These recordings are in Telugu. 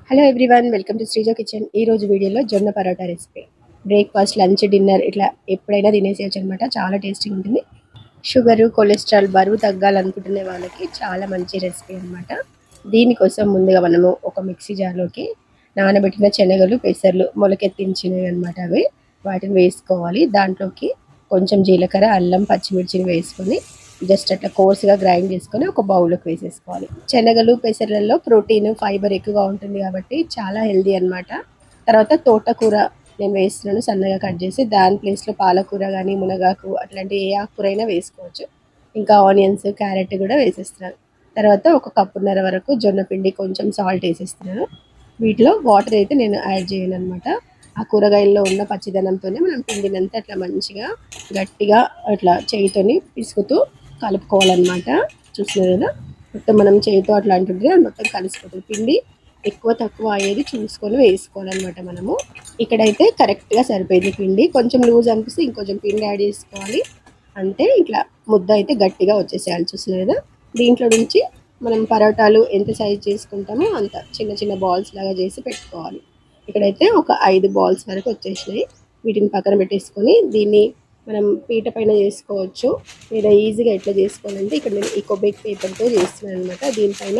Hello everyone, welcome to Sreejo kitchen. ఈ రోజు వీడియోలో జొన్న parotta recipe. Breakfast, lunch, dinner ఇట్లా ఎప్పుడైనా తినేసేయచ్చు అనమాట. చాలా టేస్టీగా ఉంటుంది. షుగర్, కొలెస్ట్రాల్, బరువు తగ్గాలనుకుంటునే వాళ్ళకి చాలా మంచి రెసిపీ అనమాట. దీనికోసం ముందుగా మనము ఒక మిక్సీ జార్లోకి నానబెట్టిన శనగలు, పెసర్లు మొలకెత్తించినవి అనమాట. అవి వాటిని వేసుకోవాలి. దాంట్లోకి కొంచెం జీలకర్ర, అల్లం, పచ్చిమిర్చిని వేసుకొని జస్ట్ అట్లా కోర్స్గా గ్రైండ్ చేసుకొని ఒక బౌల్లోకి వేసేసుకోవాలి. శనగలు, పెసర్లలో ప్రోటీన్, ఫైబర్ ఎక్కువగా ఉంటుంది కాబట్టి చాలా హెల్దీ అనమాట. తర్వాత తోటకూర నేను వేస్తున్నాను సన్నగా కట్ చేసి. దాని ప్లేస్లో పాలకూర కానీ, మునగాకు అట్లాంటి ఏ ఆకుకూర అయినా వేసుకోవచ్చు. ఇంకా ఆనియన్స్, క్యారెట్ కూడా వేసేస్తున్నాను. తర్వాత ఒక కప్పున్నర వరకు జొన్న పిండి, కొంచెం సాల్ట్ వేసేస్తున్నాను. వీటిలో వాటర్ అయితే నేను యాడ్ చేయను అనమాట. ఆ కూరగాయల్లో ఉన్న పచ్చిదనంతోనే మనం పిండినంతా అట్లా మంచిగా గట్టిగా అట్లా చేయితోని పిసుకుతూ కలుపుకోవాలన్నమాట. చూస్తున్నారు కదా, మొత్తం మనం చేతితో అట్లా అంటుంటే అది మొత్తం కలిసిపోతుంది. పిండి ఎక్కువ తక్కువ అయ్యేది చూసుకొని వేసుకోవాలన్నమాట. మనము ఇక్కడైతే కరెక్ట్గా సరిపోయింది పిండి. కొంచెం లూజ్ అనిపిస్తే ఇంకొంచెం పిండి యాడ్ చేసుకోవాలి. అంటే ఇట్లా ముద్ద అయితే గట్టిగా వచ్చేసేయాలి. చూస్తున్నారు కదా, దీంట్లో నుంచి మనం పరోటాలు ఎంత సైజ్ చేసుకుంటామో అంత చిన్న చిన్న బాల్స్ లాగా చేసి పెట్టుకోవాలి. ఇక్కడైతే ఒక 5 బాల్స్ వరకు వచ్చేసినాయి. వీటిని పక్కన పెట్టేసుకొని దీన్ని మనం పీట పైన చేసుకోవచ్చు, లేదా ఈజీగా ఎట్లా చేసుకోవాలంటే ఇక్కడ నేను ఈకో బేక్ పేపర్తో చేస్తున్నాను అనమాట. దీనిపైన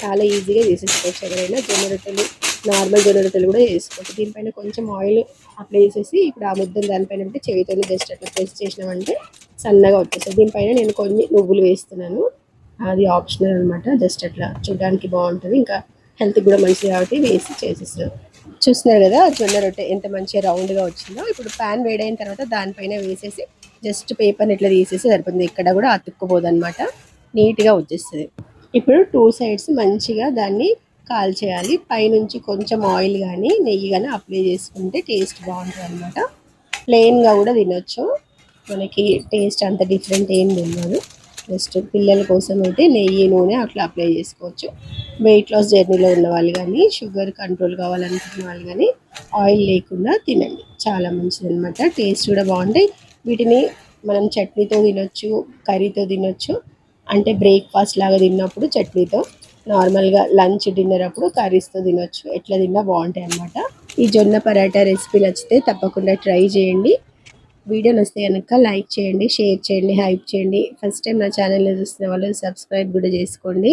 చాలా ఈజీగా చేసేసుకోవచ్చు. ఎవరైనా జొన్న రొట్టెలు, నార్మల్ జొన్న రొట్టెలు కూడా చేసుకోవచ్చు. దీనిపైన కొంచెం ఆయిల్ అప్లై చేసేసి ఇప్పుడు ఆ ముద్దను దానిపైన పెట్టి చేతితో జస్ట్ అట్లా ప్రెస్ చేసినామంటే సన్నగా వచ్చేస్తుంది. దీనిపైన నేను కొన్ని నువ్వులు వేస్తున్నాను. అది ఆప్షనల్ అనమాట. జస్ట్ అట్లా చూడడానికి బాగుంటుంది, ఇంకా హెల్త్కి కూడా మంచిది కాబట్టి వేసి చేసేస్తాను. చూస్తున్నారు కదా, జొన్న రొట్టె ఎంత మంచిగా రౌండ్గా వచ్చిందో. ఇప్పుడు ప్యాన్ వేడైన తర్వాత దానిపైన వేసేసి జస్ట్ పేపర్ని ఇట్లా తీసేసి సరిపోతుంది. ఇక్కడ కూడా అతుక్కుపోదు అనమాట, నీట్గా వచ్చేస్తుంది. ఇప్పుడు 2 సైడ్స్ మంచిగా దాన్ని కాల్చేయాలి. పైనుంచి కొంచెం ఆయిల్ కానీ నెయ్యి కానీ అప్లై చేసుకుంటే టేస్ట్ బాగుంటుంది అనమాట. ప్లెయిన్గా కూడా తినొచ్చు, మనకి టేస్ట్ అంత డిఫరెంట్ ఏం తెలియదు. జస్ట్ పిల్లల కోసం అయితే నెయ్యి, నూనె అట్లా అప్లై చేసుకోవచ్చు. వెయిట్ లాస్ జర్నీలో ఉన్న వాళ్ళు కానీ, షుగర్ కంట్రోల్ కావాలనుకున్న వాళ్ళు కానీ ఆయిల్ లేకుండా తినండి, చాలా మంచిది అనమాట. టేస్ట్ కూడా బాగుంటాయి. వీటిని మనం చట్నీతో తినొచ్చు, కర్రీతో తినొచ్చు. అంటే బ్రేక్ఫాస్ట్ లాగా తిన్నప్పుడు చట్నీతో, నార్మల్గా లంచ్, డిన్నర్ అప్పుడు కర్రీస్తో తినొచ్చు. ఎట్లా తిన్నా బాగుంటాయి అనమాట. ఈ జొన్న పరాటా రెసిపీ నచ్చితే తప్పకుండా ట్రై చేయండి. వీడియో నచ్చితే కనుక లైక్ చేయండి, షేర్ చేయండి, హైప్ చేయండి. ఫస్ట్ టైం నా ఛానల్లో చూస్తున్న వాళ్ళు సబ్స్క్రైబ్ కూడా చేసుకోండి.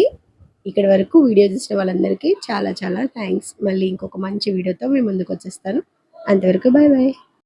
ఇక్కడ వరకు వీడియో చూసిన వాళ్ళందరికీ చాలా చాలా థ్యాంక్స్. మళ్ళీ ఇంకొక మంచి వీడియోతో మేము ముందుకు వచ్చేస్తాను. అంతవరకు బాయ్ బాయ్.